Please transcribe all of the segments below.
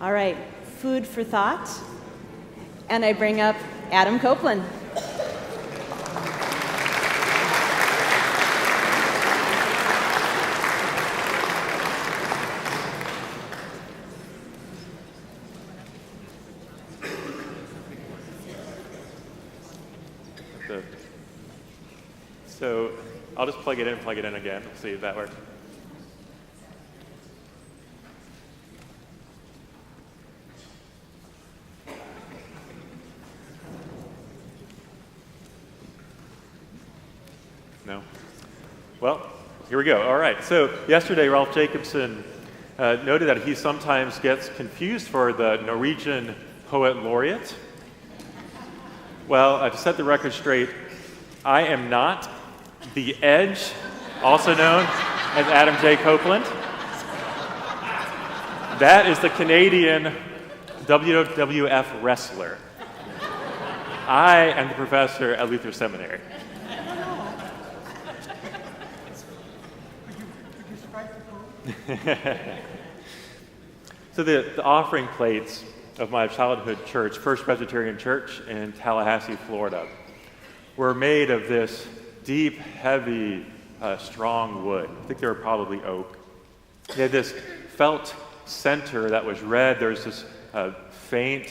All right, food for thought. And I bring up Adam Copeland. So I'll just plug it in again. We'll see if that works. No? Well, here we go. All right. So yesterday, Rolf Jacobson noted that he sometimes gets confused for the Norwegian poet laureate. Well, to set the record straight, I am not the Edge, also known as Adam J. Copeland. That is the Canadian WWF wrestler. I am the professor at Luther Seminary. So the offering plates of my childhood church, First Presbyterian Church in Tallahassee, Florida, were made of this deep, heavy, strong wood. I think they were probably oak. They had this felt center that was red. There was this faint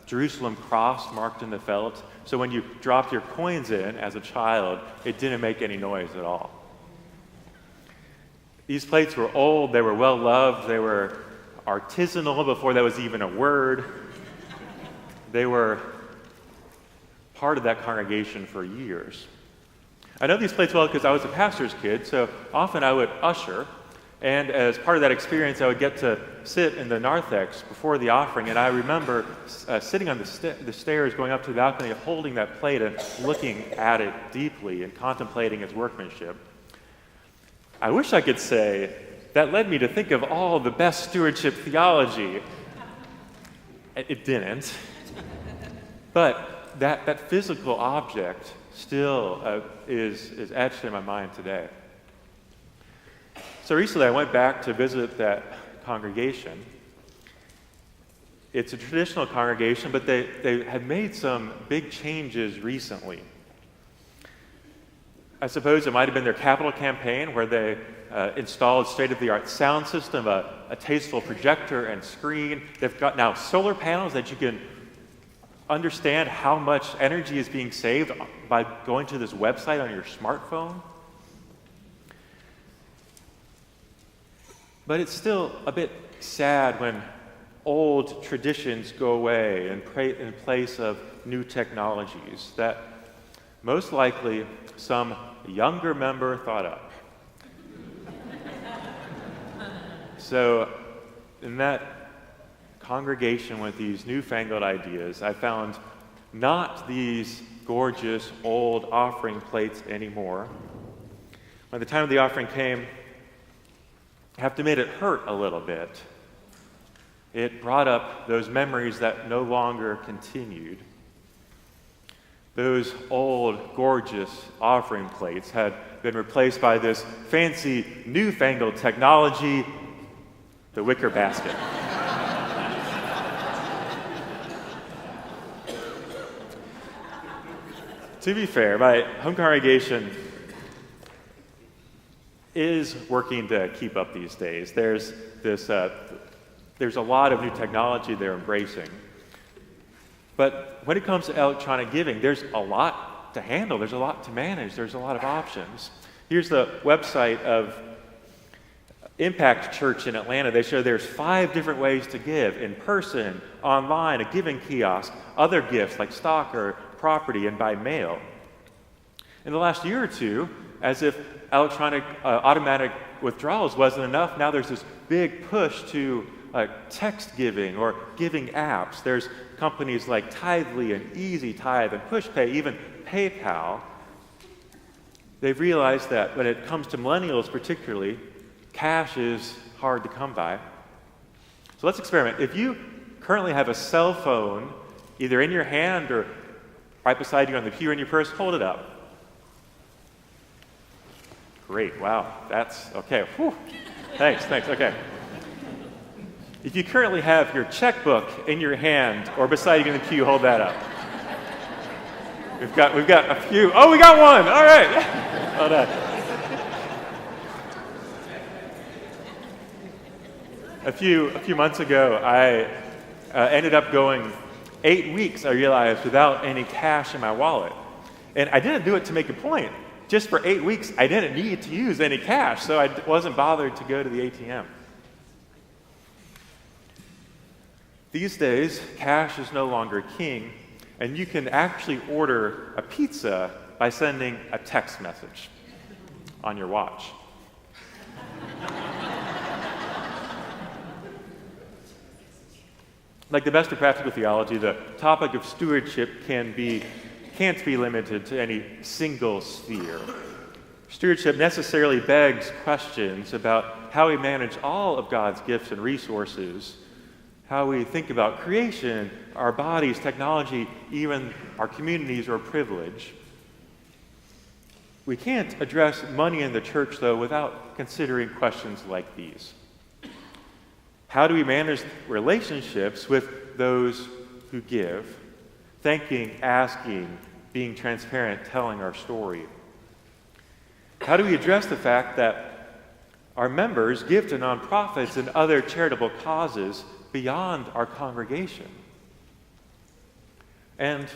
Jerusalem cross marked in the felt. So when you dropped your coins in as a child, it didn't make any noise at all. These plates were old. They were well loved. They were artisanal before that was even a word. They were part of that congregation for years. I know these plates well because I was a pastor's kid, so often I would usher, and as part of that experience, I would get to sit in the narthex before the offering, and I remember sitting on the stairs, going up to the balcony, holding that plate and looking at it deeply and contemplating its workmanship. I wish I could say that led me to think of all the best stewardship theology. It didn't. But that physical object still is etched in my mind today. So recently I went back to visit that congregation. It's a traditional congregation, but they had made some big changes recently. I suppose it might have been their capital campaign where they installed state-of-the-art sound system, a tasteful projector and screen. They've got now solar panels that you can understand how much energy is being saved by going to this website on your smartphone. But it's still a bit sad when old traditions go away in place of new technologies that most likely some younger member thought up. So in that congregation with these newfangled ideas, I found not these gorgeous old offering plates anymore. By the time the offering came, I have to admit it hurt a little bit. It brought up those memories that no longer continued. Those old, gorgeous offering plates had been replaced by this fancy, newfangled technology, the wicker basket. To be fair, my home congregation is working to keep up these days. There's a lot of new technology they're embracing. But when it comes to electronic giving, there's a lot to handle. There's a lot to manage. There's a lot of options. Here's the website of Impact Church in Atlanta. They show there's 5 different ways to give: in person, online, a giving kiosk, other gifts like stock or property, and by mail. In the last year or two, as if electronic automatic withdrawals wasn't enough, now there's this big push to text giving or giving apps. There's companies like Tithely and Easy Tithe and PushPay, even PayPal. They've realized that when it comes to millennials particularly, cash is hard to come by. So let's experiment. If you currently have a cell phone either in your hand or right beside you on the pew or in your purse, hold it up. Great, wow, that's okay. Whew. Thanks, okay. If you currently have your checkbook in your hand or beside you in the pew, hold that up. We've got a few. Oh, we got one. All right. Well done. A few months ago, I ended up going 8 weeks, I realized, without any cash in my wallet. And I didn't do it to make a point. Just for 8 weeks, I didn't need to use any cash, so I wasn't bothered to go to the ATM. These days, cash is no longer king, and you can actually order a pizza by sending a text message on your watch. Like the best of practical theology, the topic of stewardship can't be limited to any single sphere. Stewardship necessarily begs questions about how we manage all of God's gifts and resources, how we think about creation, our bodies, technology, even our communities or privilege. We can't address money in the church, though, without considering questions like these. How do we manage relationships with those who give? Thanking, asking, being transparent, telling our story. How do we address the fact that our members give to nonprofits and other charitable causes beyond our congregation? And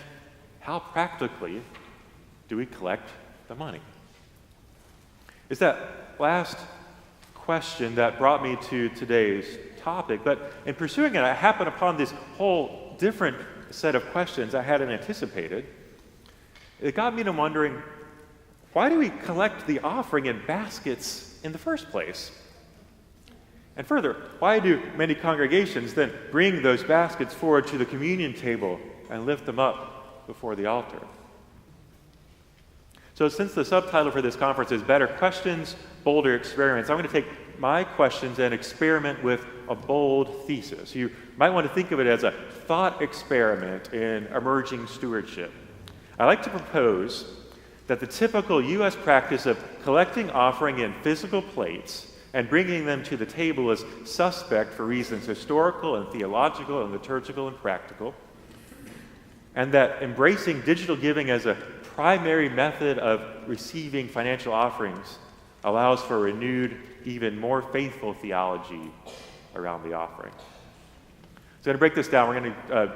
how practically do we collect the money? It's that last question that brought me to today's topic, but in pursuing it, I happened upon this whole different set of questions I hadn't anticipated. It got me to wondering, why do we collect the offering in baskets in the first place? And further, why do many congregations then bring those baskets forward to the communion table and lift them up before the altar? So since the subtitle for this conference is Better Questions, Bolder Experiments, I'm going to take my questions and experiment with a bold thesis. You might want to think of it as a thought experiment in emerging stewardship. I like to propose that the typical U.S. practice of collecting offering in physical plates and bringing them to the table is suspect for reasons historical and theological and liturgical and practical, and that embracing digital giving as a primary method of receiving financial offerings allows for renewed, even more faithful theology around the offering. So I'm going to break this down. We're going to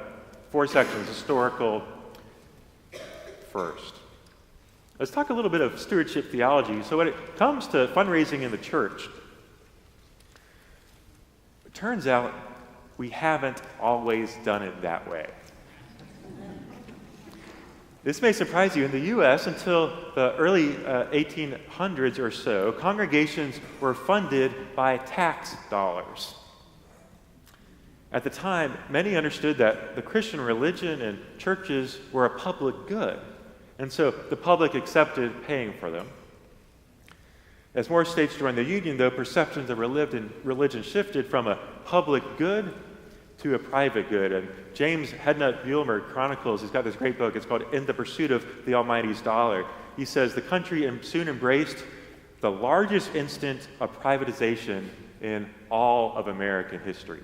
4 sections, historical first. Let's talk a little bit of stewardship theology. So when it comes to fundraising in the church, it turns out we haven't always done it that way. This may surprise you. In the U.S., until the early 1800s or so, congregations were funded by tax dollars. At the time, many understood that the Christian religion and churches were a public good, and so the public accepted paying for them. As more states joined the Union, though, perceptions of religion shifted from a public good to a private good. And James Hednut Buellmer chronicles, he's got this great book, it's called In the Pursuit of the Almighty's Dollar. He says, the country soon embraced the largest instance of privatization in all of American history.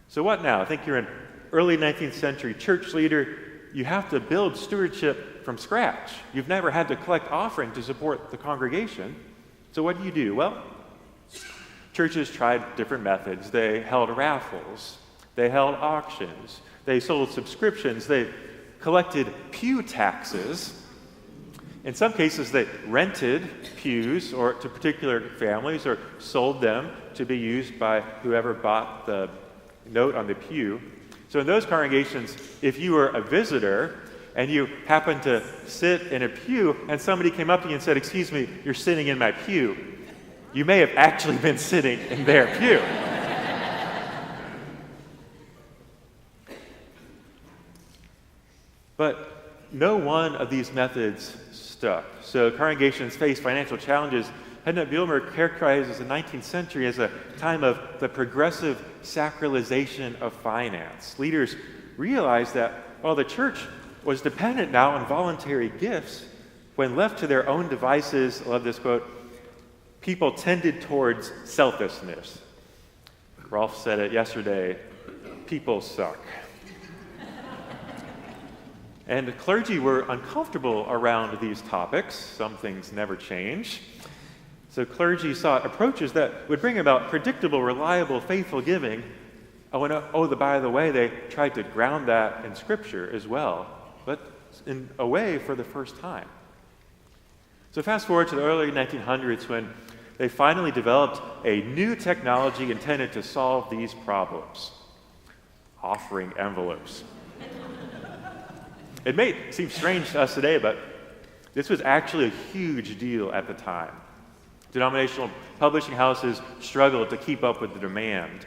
So what now? I think you're an early 19th century church leader. You have to build stewardship from scratch. You've never had to collect offering to support the congregation. So what do? Well, churches tried different methods. They held raffles. They held auctions. They sold subscriptions. They collected pew taxes. In some cases, they rented pews or to particular families or sold them to be used by whoever bought the note on the pew. So in those congregations, if you were a visitor and you happened to sit in a pew and somebody came up to you and said, "Excuse me, you're sitting in my pew," you may have actually been sitting in their pew. But no one of these methods stuck. So congregations faced financial challenges. Hednut Buellmer characterizes the 19th century as a time of the progressive sacralization of finance. Leaders realized that while the church was dependent now on voluntary gifts, when left to their own devices, I love this quote, people tended towards selfishness. Rolf said it yesterday, people suck. And the clergy were uncomfortable around these topics. Some things never change. So clergy sought approaches that would bring about predictable, reliable, faithful giving. By the way, they tried to ground that in Scripture as well, but in a way for the first time. So fast forward to the early 1900s when they finally developed a new technology intended to solve these problems: offering envelopes. It may seem strange to us today, but this was actually a huge deal at the time. Denominational publishing houses struggled to keep up with the demand.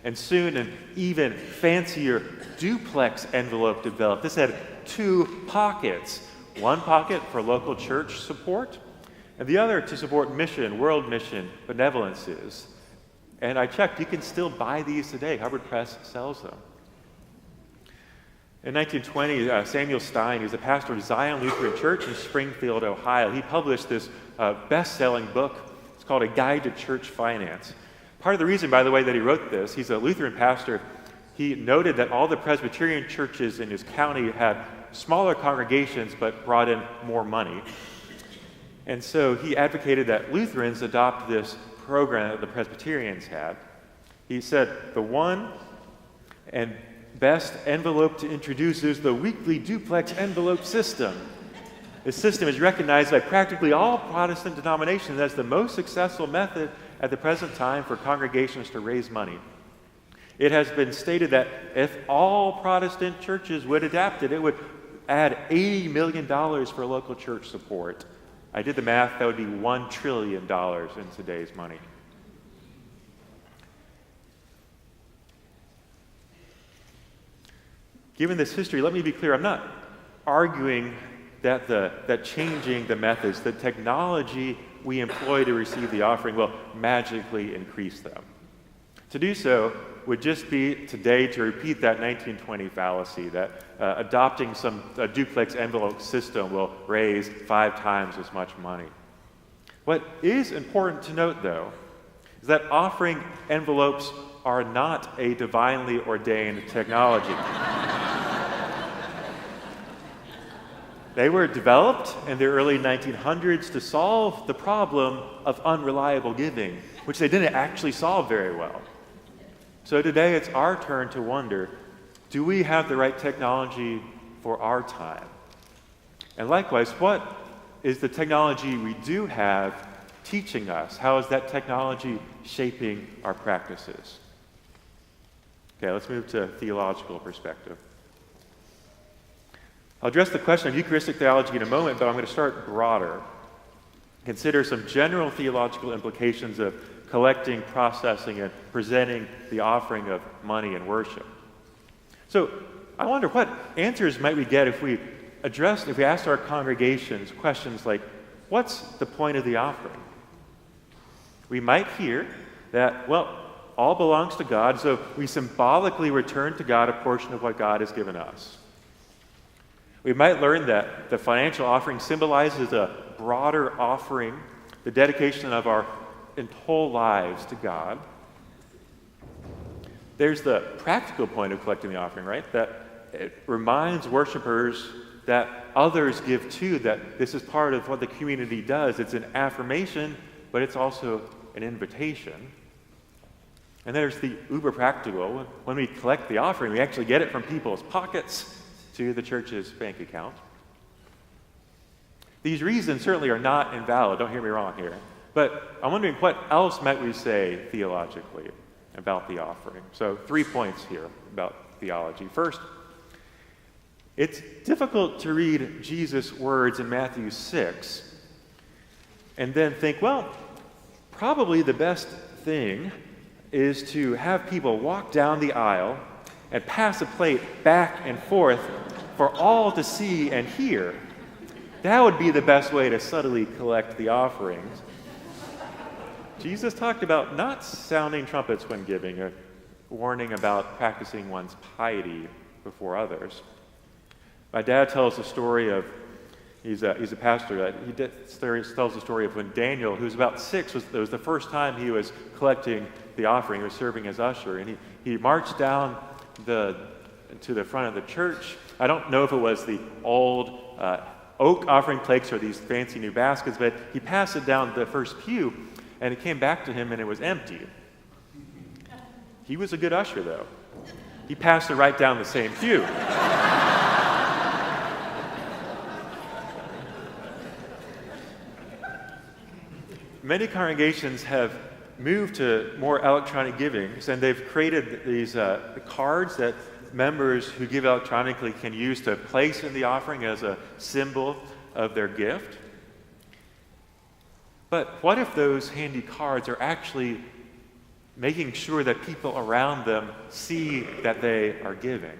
And soon an even fancier duplex envelope developed. This had 2 pockets. One pocket for local church support, and the other to support mission, world mission, benevolences. And I checked, you can still buy these today. Hubbard Press sells them. In 1920, Samuel Stein, who's a pastor of Zion Lutheran Church in Springfield, Ohio, he published this best-selling book. It's called A Guide to Church Finance. Part of the reason, by the way, that he wrote this, he's a Lutheran pastor, he noted that all the Presbyterian churches in his county had smaller congregations but brought in more money. And so he advocated that Lutherans adopt this program that the Presbyterians had. He said, the one and best envelope to introduce is the weekly duplex envelope system. This system is recognized by practically all Protestant denominations as the most successful method at the present time for congregations to raise money. It has been stated that if all Protestant churches would adapt it, it would add $80 million for local church support. I did the math, that would be $1 trillion in today's money. Given this history, let me be clear, I'm not arguing that changing the methods, the technology we employ to receive the offering will magically increase them. To do so would just be today to repeat that 1920 fallacy that adopting some duplex envelope system will raise 5 times as much money. What is important to note, though, is that offering envelopes are not a divinely ordained technology. They were developed in the early 1900s to solve the problem of unreliable giving, which they didn't actually solve very well. So today it's our turn to wonder, do we have the right technology for our time? And likewise, what is the technology we do have teaching us? How is that technology shaping our practices? Okay, let's move to theological perspective. I'll address the question of Eucharistic theology in a moment, but I'm going to start broader. Consider some general theological implications of collecting, processing, and presenting the offering of money and worship. So I wonder, what answers might we get if we asked our congregations questions like, what's the point of the offering? We might hear that, well, all belongs to God, so we symbolically return to God a portion of what God has given us. We might learn that the financial offering symbolizes a broader offering, the dedication of our whole lives to God. There's the practical point of collecting the offering, right? That it reminds worshipers that others give too, that this is part of what the community does. It's an affirmation, but it's also an invitation. And there's the uber practical. When we collect the offering, we actually get it from people's pockets to the church's bank account. These reasons certainly are not invalid, don't hear me wrong here. But I'm wondering, what else might we say theologically about the offering? So 3 points here about theology. First, it's difficult to read Jesus' words in Matthew 6 and then think, well, probably the best thing is to have people walk down the aisle and pass a plate back and forth for all to see and hear. That would be the best way to subtly collect the offerings. Jesus talked about not sounding trumpets when giving, or warning about practicing one's piety before others. My dad tells the story of, he's a pastor, tells the story of when Daniel, who was about 6, it was the first time he was collecting the offering. He was serving as usher, and he marched down to the front of the church. I don't know if it was the old oak offering plates or these fancy new baskets, but he passed it down the first pew, and it came back to him, and it was empty. He was a good usher, though. He passed it right down the same pew. Many congregations have moved to more electronic giving, and they've created these cards that members who give electronically can use to place in the offering as a symbol of their gift. But what if those handy cards are actually making sure that people around them see that they are giving?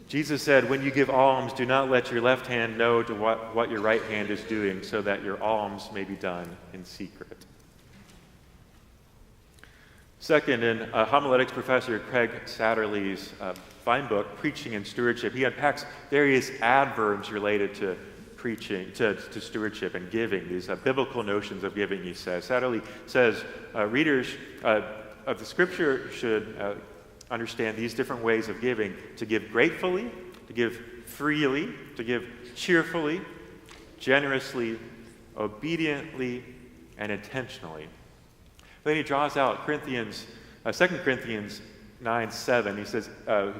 Jesus said, when you give alms, do not let your left hand know to what your right hand is doing, so that your alms may be done in secret. Second, in homiletics professor Craig Satterley's fine book, Preaching and Stewardship, he unpacks various adverbs related to preaching, to stewardship and giving, these biblical notions of giving, he says. Satterley says readers of the scripture should understand these different ways of giving: to give gratefully, to give freely, to give cheerfully, generously, obediently, and intentionally. Then he draws out 2 Corinthians 9:7. He says,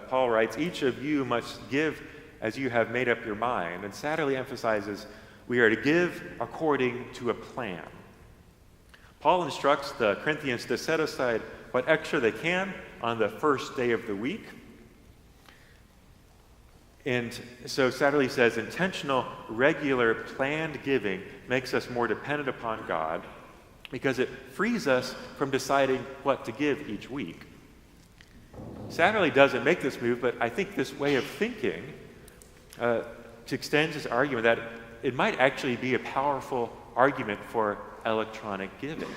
Paul writes, each of you must give as you have made up your mind. And Satterley emphasizes we are to give according to a plan. Paul instructs the Corinthians to set aside what extra they can on the first day of the week. And so Satterley says intentional, regular, planned giving makes us more dependent upon God because it frees us from deciding what to give each week. Satterley doesn't make this move, but I think this way of thinking to extend his argument that it might actually be a powerful argument for electronic giving.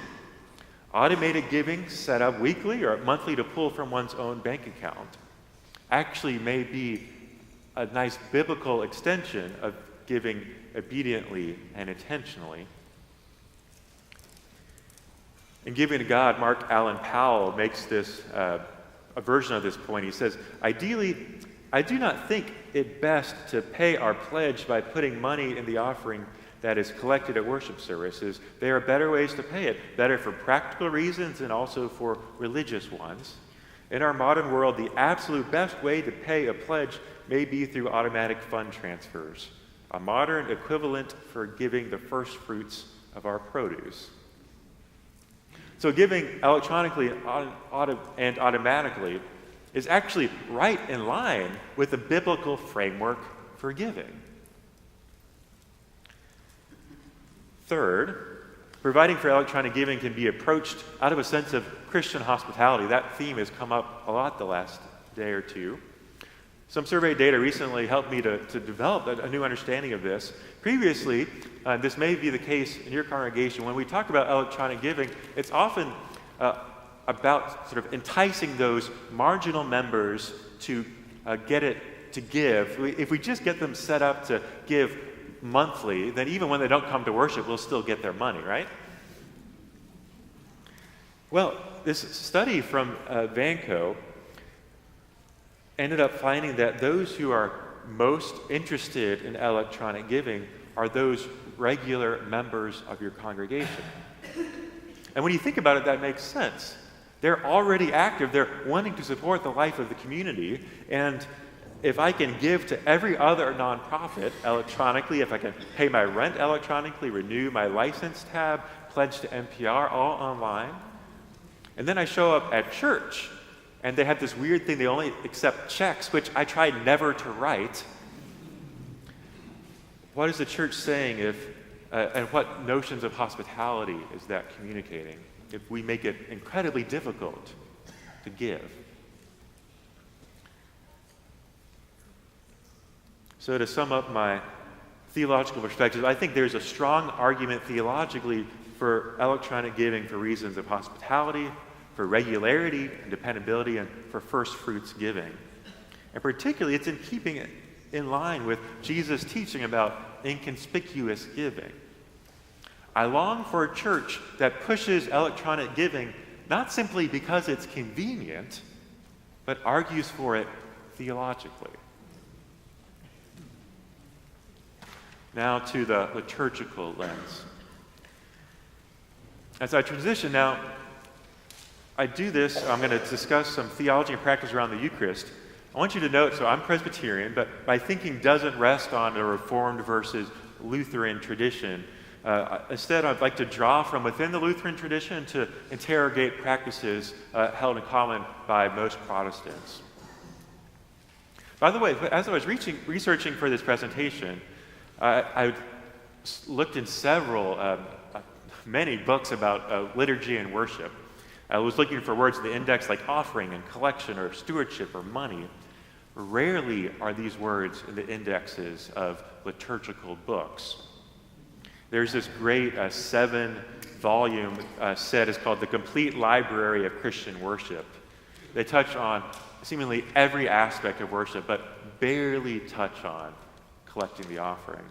Automated giving set up weekly or monthly to pull from one's own bank account actually may be a nice biblical extension of giving obediently and intentionally. In Giving to God, Mark Allen Powell makes this a version of this point. He says, ideally, I do not think it best to pay our pledge by putting money in the offering that is collected at worship services. There are better ways to pay it, better for practical reasons and also for religious ones. In our modern world, the absolute best way to pay a pledge may be through automatic fund transfers, a modern equivalent for giving the first fruits of our produce. So giving electronically and automatically is actually right in line with the biblical framework for giving. Third, providing for electronic giving can be approached out of a sense of Christian hospitality. That theme has come up a lot the last day or two. Some survey data recently helped me to develop a new understanding of this. Previously, this may be the case in your congregation, when we talk about electronic giving, it's often about sort of enticing those marginal members to get it to give. If we just get them set up to give monthly, then even when they don't come to worship, we'll still get their money, right? Well, this study from Vanco ended up finding that those who are most interested in electronic giving are those regular members of your congregation. And when you think about it, that makes sense. They're already active. They're wanting to support the life of the community. And if I can give to every other nonprofit electronically, if I can pay my rent electronically, renew my license tab, pledge to NPR, all online, and then I show up at church, and they have this weird thing, they only accept checks, which I try never to write. What is the church saying and what notions of hospitality is that communicating if we make it incredibly difficult to give? So to sum up my theological perspective, I think there's a strong argument theologically for electronic giving for reasons of hospitality, for regularity and dependability, and for first fruits giving. And particularly, it's in keeping in line with Jesus' teaching about inconspicuous giving. I long for a church that pushes electronic giving not simply because it's convenient, but argues for it theologically. Now to the liturgical lens. As I transition now, I do this, I'm going to discuss some theology and practice around the Eucharist. I want you to note, so I'm Presbyterian, but my thinking doesn't rest on a Reformed versus Lutheran tradition. Instead, I'd like to draw from within the Lutheran tradition to interrogate practices held in common by most Protestants. By the way, as I was researching for this presentation, I looked in many books about liturgy and worship. I was looking for words in the index like offering and collection or stewardship or money. Rarely are these words in the indexes of liturgical books. There's this great 7-volume set. It's called The Complete Library of Christian Worship. They touch on seemingly every aspect of worship, but barely touch on collecting the offering.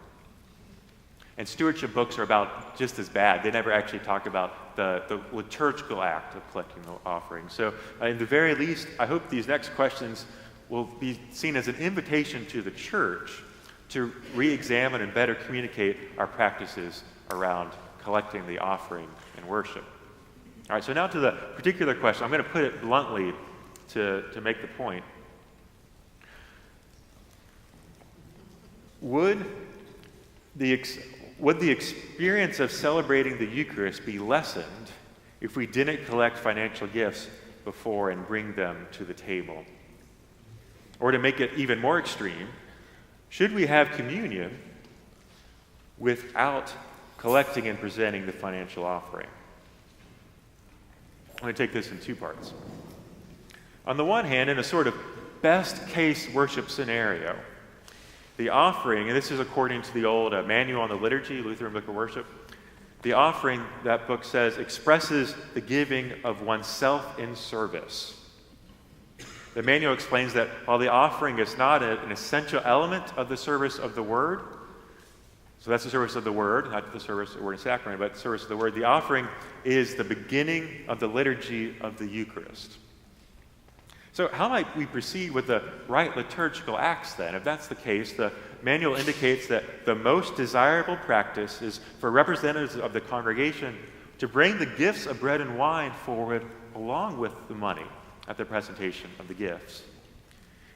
And stewardship books are about just as bad. They never actually talk about the liturgical act of collecting the offering. So in the very least, I hope these next questions will be seen as an invitation to the church to re-examine and better communicate our practices around collecting the offering in worship. All right, so now to the particular question. I'm going to put it bluntly to make the point. Would the experience of celebrating the Eucharist be lessened if we didn't collect financial gifts before and bring them to the table? Or to make it even more extreme, should we have communion without collecting and presenting the financial offering? I'm going to take this in two parts. On the one hand, in a sort of best case worship scenario, the offering, and this is according to the old Manual on the Liturgy, Lutheran Book of Worship, the offering, that book says, expresses the giving of oneself in service. The manual explains that while the offering is not an essential element of the service of the Word, so that's the service of the Word, not the service of the Word and Sacrament, but the service of the Word, the offering is the beginning of the liturgy of the Eucharist. So how might we proceed with the right liturgical acts then? If that's the case, the manual indicates that the most desirable practice is for representatives of the congregation to bring the gifts of bread and wine forward along with the money at the presentation of the gifts.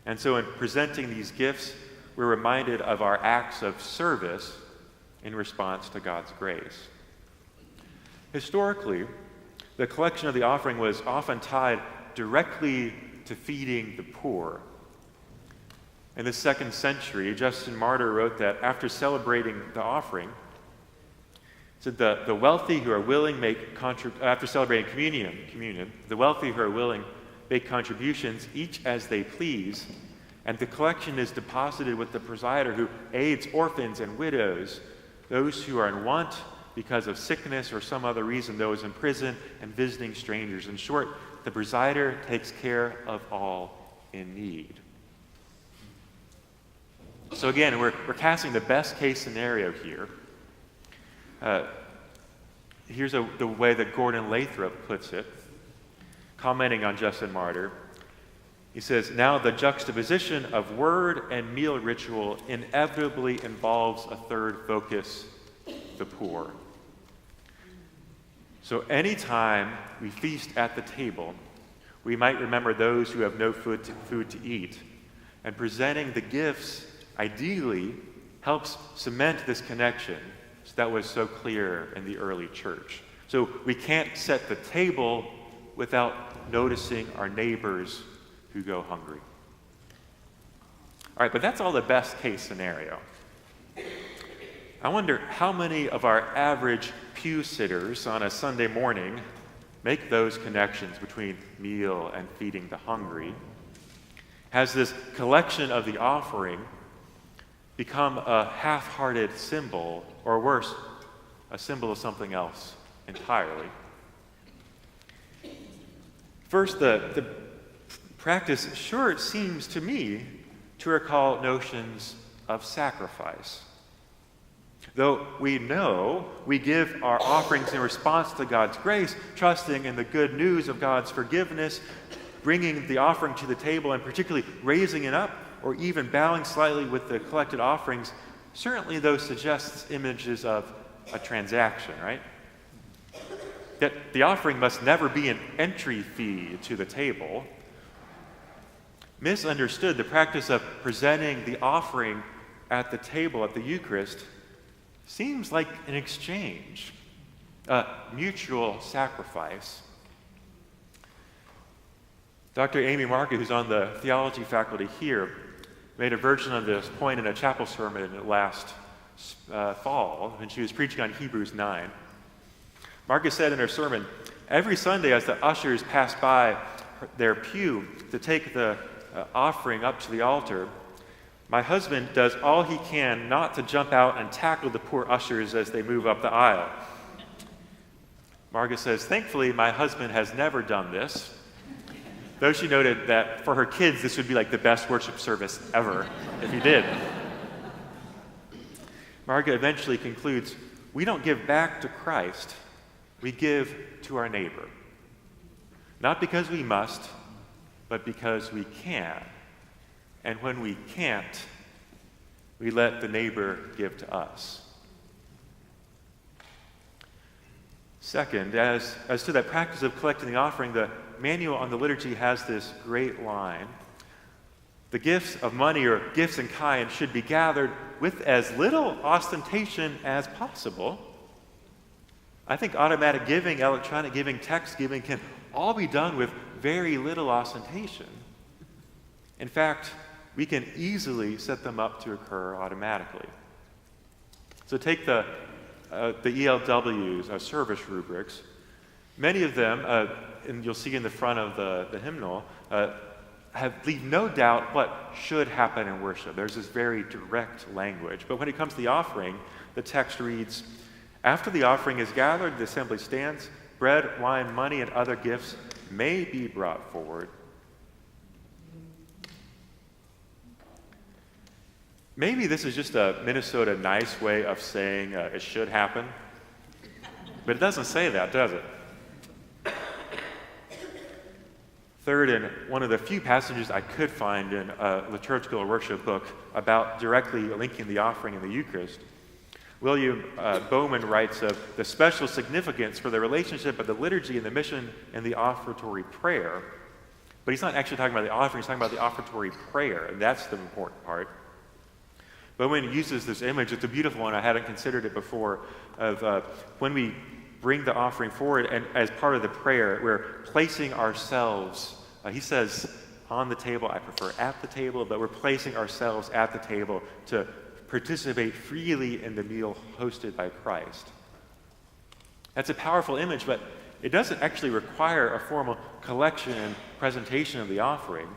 And so in presenting these gifts, we're reminded of our acts of service in response to God's grace. Historically, the collection of the offering was often tied directly to feeding the poor. In the 2nd century, Justin Martyr wrote that after celebrating the offering, said the wealthy who are willing after celebrating communion, the wealthy who are willing make contributions each as they please, and the collection is deposited with the presider who aids orphans and widows, those who are in want because of sickness or some other reason, those in prison and visiting strangers. In short, the presider takes care of all in need. So again, we're casting the best case scenario here. Here's the way that Gordon Lathrop puts it, commenting on Justin Martyr. He says, now the juxtaposition of word and meal ritual inevitably involves a third focus, the poor. So anytime we feast at the table, we might remember those who have no food to eat. And presenting the gifts, ideally, helps cement this connection that was so clear in the early church. So we can't set the table without noticing our neighbors who go hungry. All right, but that's all the best case scenario. I wonder how many of our average pew sitters on a Sunday morning make those connections between meal and feeding the hungry. Has this collection of the offering become a half-hearted symbol, or worse, a symbol of something else entirely? First, the practice sure seems to me to recall notions of sacrifice. Though we know we give our offerings in response to God's grace, trusting in the good news of God's forgiveness, bringing the offering to the table and particularly raising it up or even bowing slightly with the collected offerings, certainly those suggests images of a transaction, right? That the offering must never be an entry fee to the table. Misunderstood, the practice of presenting the offering at the table at the Eucharist seems like an exchange, a mutual sacrifice. Dr. Amy Market, who's on the theology faculty here, made a version of this point in a chapel sermon last fall when she was preaching on Hebrews 9. Marcus said in her sermon, "Every Sunday as the ushers pass by their pew to take the offering up to the altar, my husband does all he can not to jump out and tackle the poor ushers as they move up the aisle." Marcus says, "Thankfully, my husband has never done this," though she noted that for her kids, this would be like the best worship service ever if he did. Margaret eventually concludes, "We don't give back to Christ, we give to our neighbor. Not because we must, but because we can. And when we can't, we let the neighbor give to us." Second, as to that practice of collecting the offering, the manual on the liturgy has this great line: "The gifts of money or gifts in kind should be gathered with as little ostentation as possible." I think automatic giving, electronic giving, text giving can all be done with very little ostentation. In fact, we can easily set them up to occur automatically. So take the ELW's service rubrics. Many of them, and you'll see in the front of the hymnal, leave no doubt what should happen in worship. There's this very direct language. But when it comes to the offering, the text reads, "After the offering is gathered, the assembly stands. Bread, wine, money, and other gifts may be brought forward." Maybe this is just a Minnesota nice way of saying it should happen, but it doesn't say that, does it? Third, and one of the few passages I could find in a liturgical worship book about directly linking the offering and the Eucharist, William Bowman writes of the special significance for the relationship of the liturgy and the mission and the offertory prayer. But he's not actually talking about the offering, he's talking about the offertory prayer, and that's the important part. Bowman uses this image, it's a beautiful one, I hadn't considered it before, of when we bring the offering forward and as part of the prayer, we're placing ourselves, he says on the table, I prefer at the table, but we're placing ourselves at the table to participate freely in the meal hosted by Christ. That's a powerful image, but it doesn't actually require a formal collection and presentation of the offering.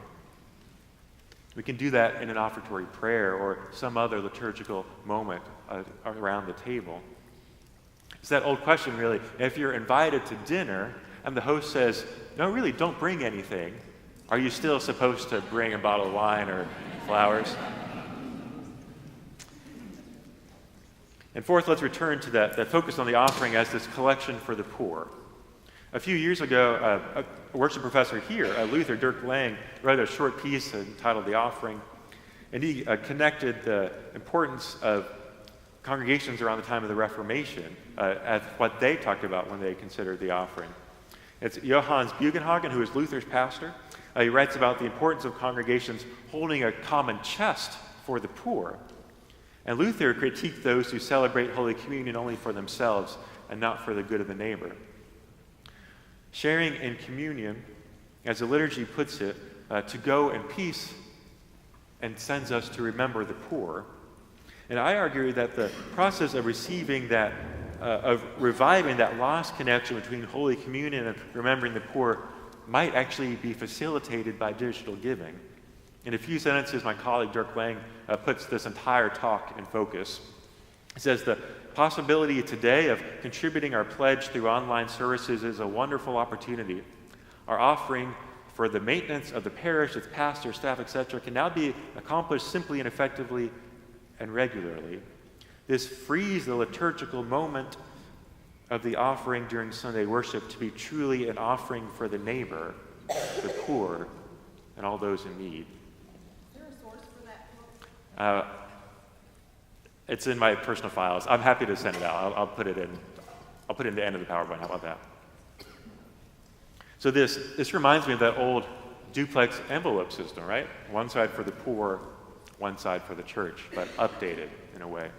We can do that in an offertory prayer or some other liturgical moment around the table. It's that old question, really. If you're invited to dinner and the host says, "No, really, don't bring anything," are you still supposed to bring a bottle of wine or flowers? And fourth, let's return to that focus on the offering as this collection for the poor. A few years ago, a worship professor here at Luther, Dirk Lang, wrote a short piece entitled "The Offering," and he connected the importance of congregations around the time of the Reformation as what they talked about when they considered the offering. It's Johannes Bugenhagen, who is Luther's pastor. He writes about the importance of congregations holding a common chest for the poor. And Luther critiqued those who celebrate Holy Communion only for themselves and not for the good of the neighbor. Sharing in communion, as the liturgy puts it, to go in peace and sends us to remember the poor. And I argue that the process of receiving that, of reviving that lost connection between Holy Communion and remembering the poor might actually be facilitated by digital giving. In a few sentences, my colleague Dirk Lang puts this entire talk in focus. He says, "The possibility today of contributing our pledge through online services is a wonderful opportunity. Our offering for the maintenance of the parish, its pastor, staff, etc., can now be accomplished simply and effectively and regularly. This frees the liturgical moment of the offering during Sunday worship to be truly an offering for the neighbor, the poor, and all those in need. Is there a source for that book? It's in my personal files. I'm happy to send it out. I'll put it in. I'll put it in the end of the PowerPoint. How about that? So this reminds me of that old duplex envelope system, right? One side for the poor, one side for the church, but updated in a way.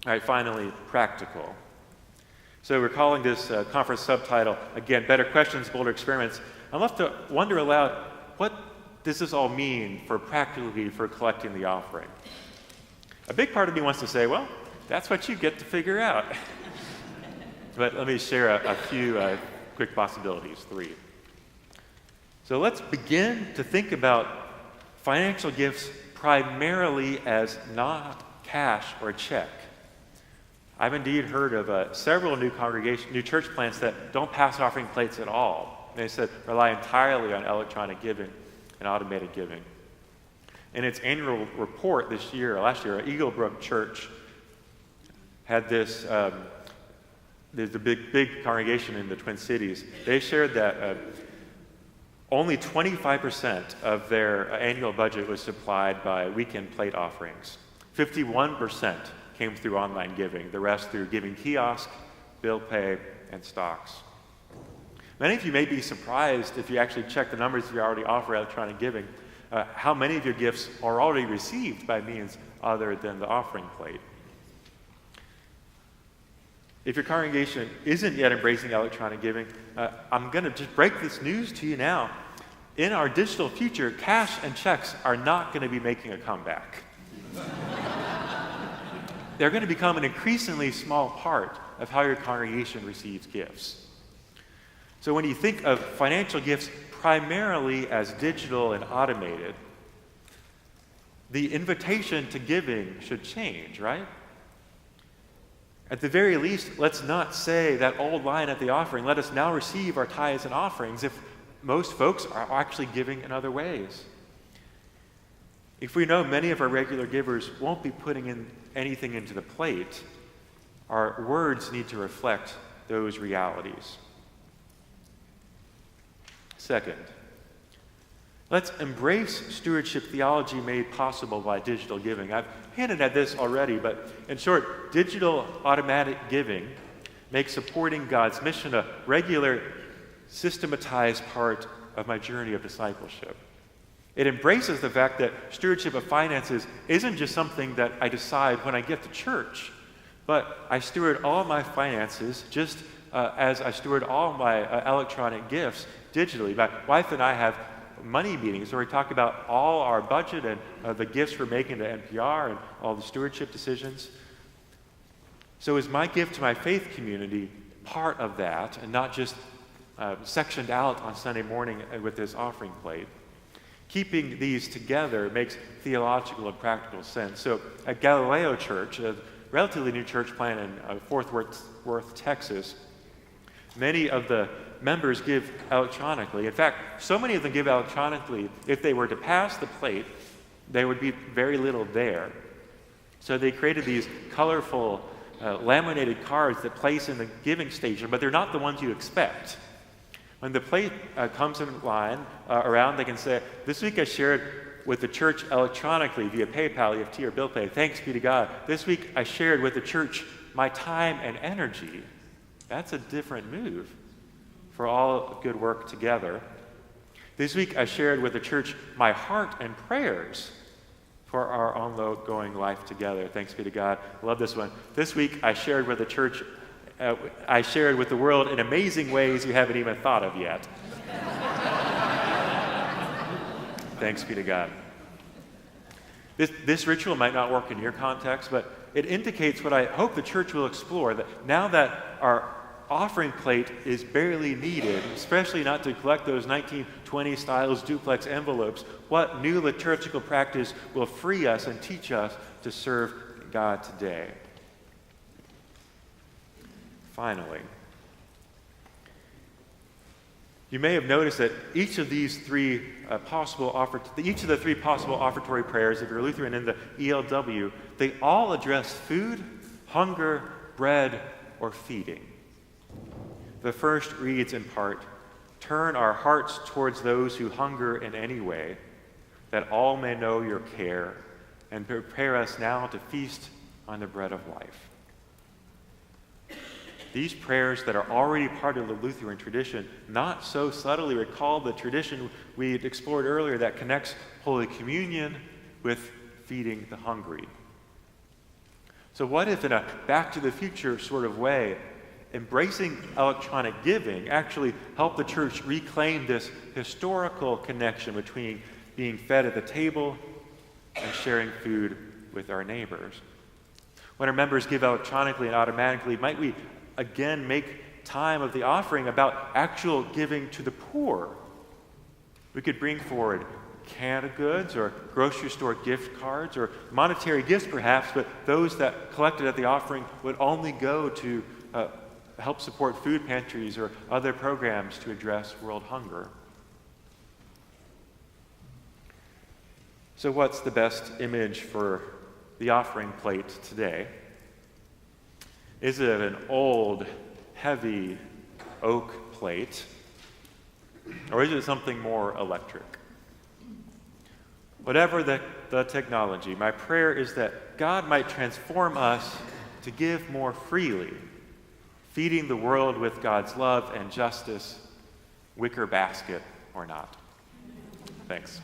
All right, finally, practical. So we're calling this conference subtitle, again, Better Questions, Bolder Experiments. I'm left to wonder aloud, what does this all mean practically for collecting the offering? A big part of me wants to say, well, that's what you get to figure out. But let me share a few quick possibilities, 3. So let's begin to think about financial gifts primarily as not cash or check. I've indeed heard of several new church plants that don't pass offering plates at all. They said rely entirely on electronic giving and automated giving. In its annual report last year, Eagle Brook Church had this, there's a big congregation in the Twin Cities. They shared that only 25% of their annual budget was supplied by weekend plate offerings. 51% came through online giving, the rest through giving kiosk, bill pay, and stocks. Many of you may be surprised if you actually check the numbers if you already offer electronic giving, how many of your gifts are already received by means other than the offering plate. If your congregation isn't yet embracing electronic giving, I'm going to just break this news to you now. In our digital future, cash and checks are not going to be making a comeback. They're going to become an increasingly small part of how your congregation receives gifts. So when you think of financial gifts primarily as digital and automated, the invitation to giving should change, right? At the very least, let's not say that old line at the offering, let us now receive our tithes and offerings, if most folks are actually giving in other ways. If we know many of our regular givers won't be putting in anything into the plate, our words need to reflect those realities. Second, let's embrace stewardship theology made possible by digital giving. I've hinted at this already, but in short, digital automatic giving makes supporting God's mission a regular, systematized part of my journey of discipleship. It embraces the fact that stewardship of finances isn't just something that I decide when I get to church, but I steward all my finances just as I steward all my electronic gifts digitally. My wife and I have money meetings where we talk about all our budget and the gifts we're making to NPR and all the stewardship decisions. So is my gift to my faith community part of that and not just sectioned out on Sunday morning with this offering plate? Keeping these together makes theological and practical sense. So at Galileo Church, a relatively new church plant in Fort Worth, Texas, many of the members give electronically. In fact, so many of them give electronically, if they were to pass the plate, there would be very little there. So they created these colorful laminated cards that place in the giving station, but they're not the ones you expect. When the plate comes in line around, they can say, this week I shared with the church electronically via PayPal, EFT, or bill pay. Thanks be to God. This week I shared with the church my time and energy. That's a different move for all good work together. This week I shared with the church my heart and prayers for our ongoing life together. Thanks be to God. Love this one. This week I shared with the church I shared with the world in amazing ways you haven't even thought of yet. Thanks be to God. This ritual might not work in your context, but it indicates what I hope the church will explore, that now that our offering plate is barely needed, especially not to collect those 1920 styles duplex envelopes, what new liturgical practice will free us and teach us to serve God today? Finally, You may have noticed that each of the three possible offertory prayers, if you're Lutheran in the ELW, they all address food, hunger, bread, or feeding. The first reads in part, "Turn our hearts towards those who hunger in any way, that all may know your care, and prepare us now to feast on the bread of life." These prayers that are already part of the Lutheran tradition not so subtly recall the tradition we explored earlier that connects Holy Communion with feeding the hungry. So what if, in a Back to the Future sort of way, embracing electronic giving actually helped the church reclaim this historical connection between being fed at the table and sharing food with our neighbors? When our members give electronically and automatically, might we again make time of the offering about actual giving to the poor? We could bring forward canned goods or grocery store gift cards or monetary gifts perhaps, but those that collected at the offering would only go to help support food pantries or other programs to address world hunger. So what's the best image for the offering plate today? Is it an old, heavy oak plate, or is it something more electric? Whatever the technology, my prayer is that God might transform us to give more freely, feeding the world with God's love and justice, wicker basket or not. Thanks.